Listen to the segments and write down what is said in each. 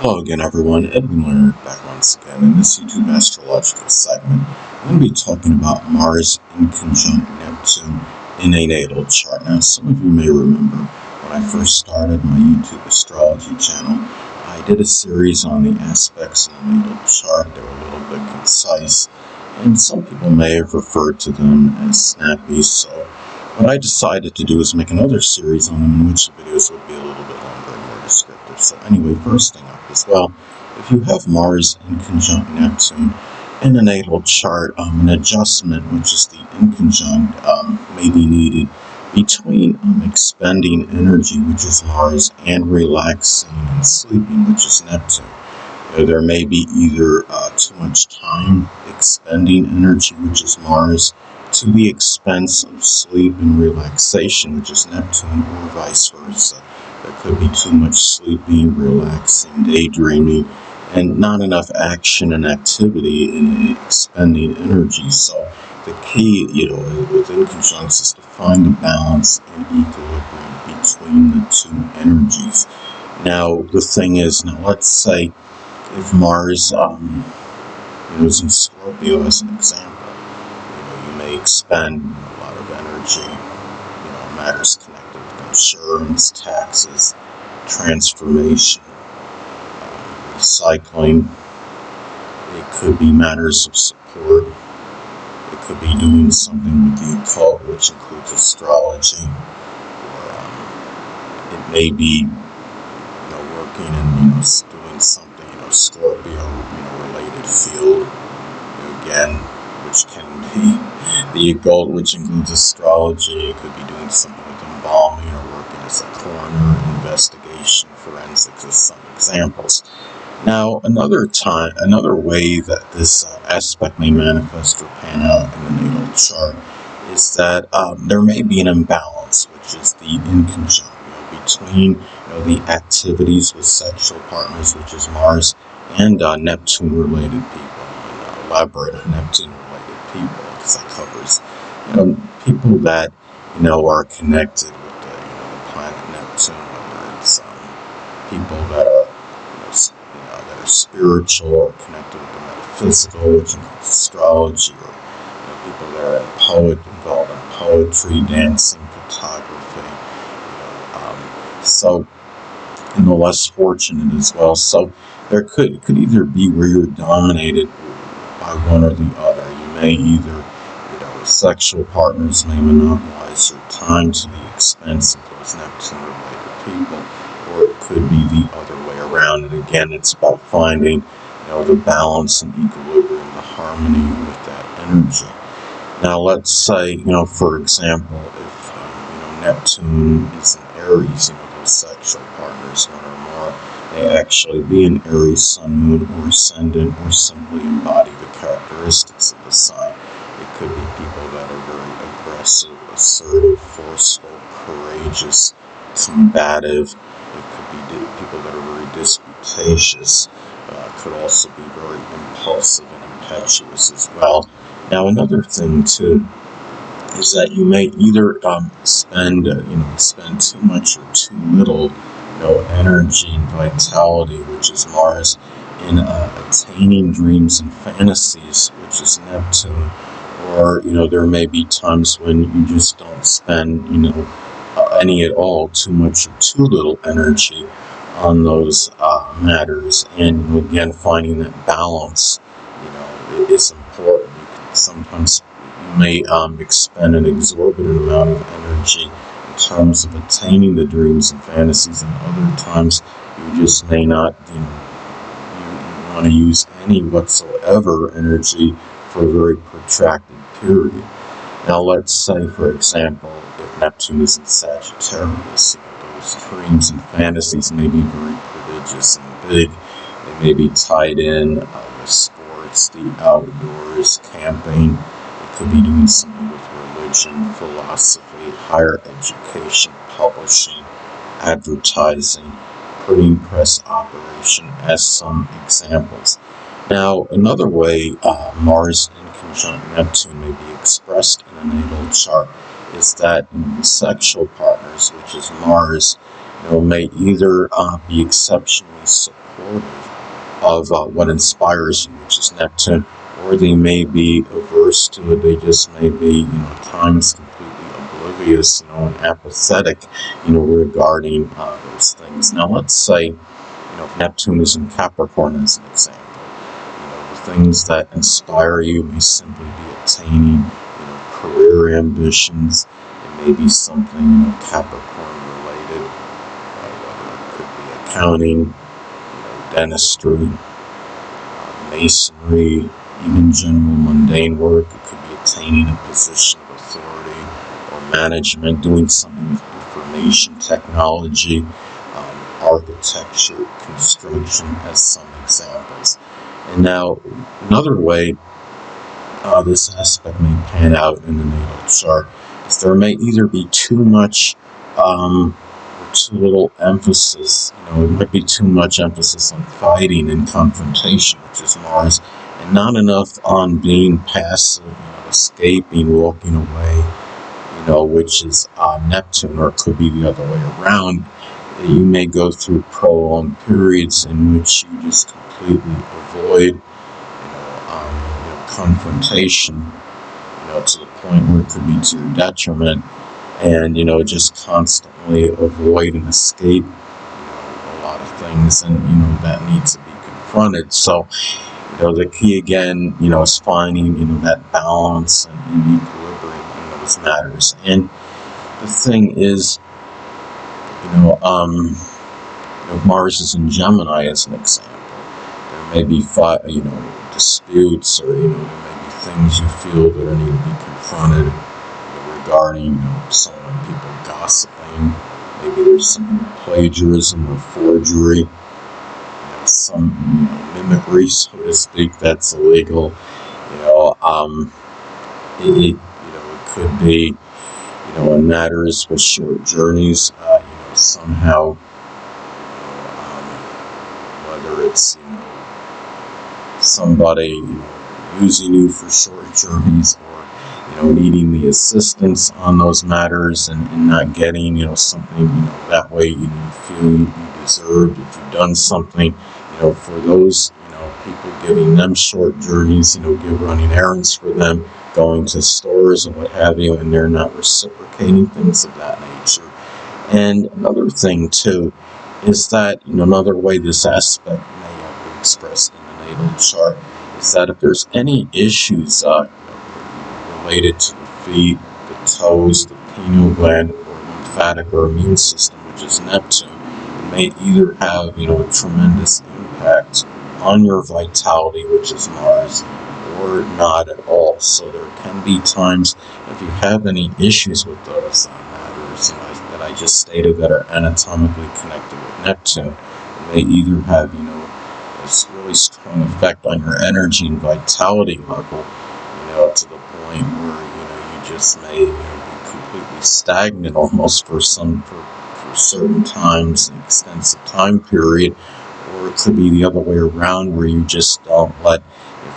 Hello again, everyone. Edwin Leonard back once again in this YouTube astrological segment. I'm going to be talking about Mars in conjunct Neptune in a natal chart. Now, some of you may remember when I first started my YouTube astrology channel, I did a series on the aspects in the natal chart. They were a little bit concise, and some people may have referred to them as snappy. So what I decided to do is make another series on them in which the videos would be a little bit longer and more descriptive. So anyway, first thing up as well, if you have Mars in conjunct Neptune in a natal chart, an adjustment, which is the inconjunct, may be needed between expending energy, which is Mars, and relaxing and sleeping, which is Neptune. There may be either too much time expending energy, which is Mars, to the expense of sleep and relaxation, which is Neptune, or vice versa. There could be too much sleeping, relaxing, daydreaming, and not enough action and activity in expending energy. So the key, with inconjuncts is to find the balance and equilibrium between the two energies. Now, the thing is, let's say if Mars is in Scorpio as an example, you may expend a lot of energy, matters connected with insurance, taxes, transformation, recycling. It could be matters of support. It could be doing something with the occult, which includes astrology. Or it may be, working and doing something, Scorpio, related field. Again, which can be the occult, which includes astrology. It could be doing something with embalming or working as a coroner, investigation, forensics, as some examples. Now, another way that this aspect may manifest or pan out in the natal chart is that there may be an imbalance, which is the inconjunct, between the activities with sexual partners, which is Mars, and Neptune-related people. And elaborate on Neptune-related people, because that covers people that are connected with the planet Neptune, whether it's people that are that are spiritual or connected with the metaphysical, which includes astrology, or people that are involved in poetry, dancing, photography. So, and the less fortunate as well. So there could either be where you're dominated by one or the other. You may either, sexual partners may monopolize your time to the expense of those Neptune-related people, or it could be the other way around. And again, it's about finding, the balance and equilibrium, the harmony with that energy. Now, let's say, for example, if Neptune is in Aries, those sexual partners, one or more, they actually be an Aries sun, moon, or ascendant, or simply embody the characteristics of the sign. It could be people that are very aggressive, assertive, forceful, courageous, combative. It could be people that are very disputatious. Could also be very impulsive and impetuous as well. Now, another thing too is that you may either spend too much or too little, energy and vitality, which is Mars, in attaining dreams and fantasies, which is Neptune. Or, there may be times when you just don't spend, any at all, too much or too little energy on those matters. And again, finding that balance, is important. Sometimes you may expend an exorbitant amount of energy in terms of attaining the dreams and fantasies, and other times you just may not, you want to use any whatsoever energy for a very protracted period. Now, let's say, for example, if Neptune is in Sagittarius, those dreams and fantasies may be very prodigious and big. They may be tied in with sports, the outdoors, camping. It could be doing something with religion, philosophy, higher education, publishing, advertising, printing press operation, as some examples. Now, another way Mars in conjunct Neptune may be expressed in a natal chart is that sexual partners, which is Mars, may either be exceptionally supportive of what inspires you, which is Neptune, or they may be averse to it. They just may be, at times completely oblivious, and apathetic, regarding those things. Now, let's say, if Neptune is in Capricorn as an example, the things that inspire you may simply be attaining, career ambitions. It may be something, Capricorn related, whether it could be accounting, dentistry, masonry, even general mundane work. It could be attaining a position of authority or management, doing something with information technology, architecture, construction, as some examples. And now, another way this aspect may pan out in the natal chart is there may either be too much or too little emphasis. It might be too much emphasis on fighting and confrontation, which is Mars, and not enough on being passive, escaping, walking away, which is Neptune, or it could be the other way around. You may go through prolonged periods in which you just completely avoid, confrontation, to the point where it could be to your detriment, and just constantly avoid and escape, a lot of things, and that needs to be confronted. So, the key again, is finding, that balance and equilibrium in those matters. And the thing is, Mars is in Gemini as an example. There may be disputes, or there may be things you feel that need to be confronted regarding some people gossiping. Maybe there's some plagiarism or forgery, some mimicry, so to speak, that's illegal. It could be in matters with short journeys, somehow, whether it's somebody using you for short journeys, or needing the assistance on those matters, and not getting something that way you feel you deserved if you've done something, for those people, giving them short journeys, running errands for them, going to stores and what have you, and they're not reciprocating, things of that nature. And another thing too is that another way this aspect may be expressed in the natal chart is that if there's any issues related to the feet, the toes, the pineal gland, or lymphatic or immune system, which is Neptune, it may either have a tremendous impact on your vitality, which is Mars, or not at all. So there can be times, if you have any issues with those matters that I just stated that are anatomically connected with Neptune, it may either have a really strong effect on your energy and vitality level, to the point where you just may be completely stagnant almost for certain times, an extensive time period. Or it could be the other way around, where you just don't let,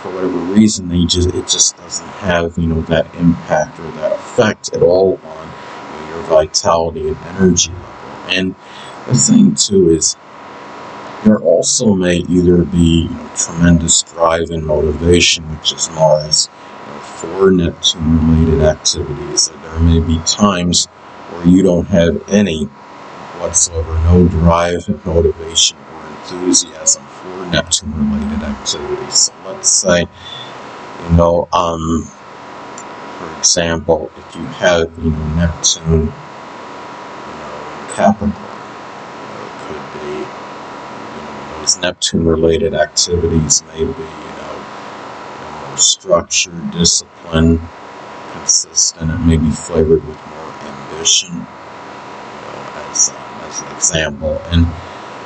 for whatever reason, it just doesn't have that impact or that effect at all on your vitality and energy level. And the thing too is, there also may either be tremendous drive and motivation, which is Mars, for Neptune-related activities. There may be times where you don't have any whatsoever, no drive, motivation, or enthusiasm for Neptune-related activities. So let's say, for example, if you have, Neptune, in Capricorn, it could be, those Neptune-related activities may be, more structured, discipline, consistent, and maybe flavored with more ambition, as an example. And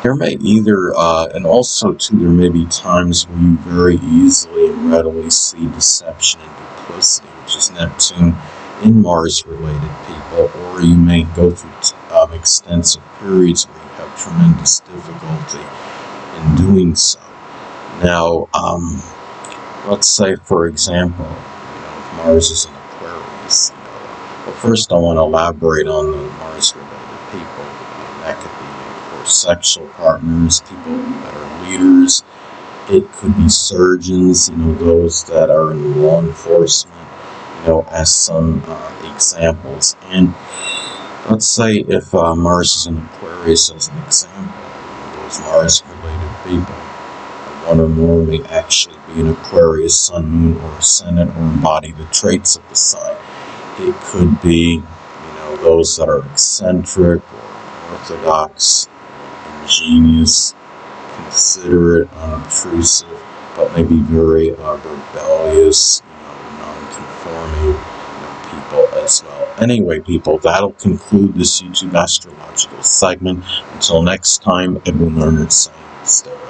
there may either, and also too, there may be times where you very easily and readily see deception and duplicity, which is Neptune in Mars-related people, or you may go through extensive periods where you have tremendous difficulty in doing so. Now, let's say, for example, if Mars is in Aquarius, well, first I want to elaborate on the Mars-related people. That could be sexual partners, people that are leaders. It could be surgeons, those that are in law enforcement, as some examples. And let's say if Mars is in Aquarius as an example, those Mars-related people, one or more may actually be an Aquarius, Sun, Moon, or Ascendant, or embody the traits of the sign. It could be, those that are eccentric or orthodox, ingenious, considerate, unobtrusive, but maybe very rebellious, non-conforming, people as well. Anyway, people, that'll conclude this YouTube astrological segment. Until next time, Edwin Learner saying, stay well.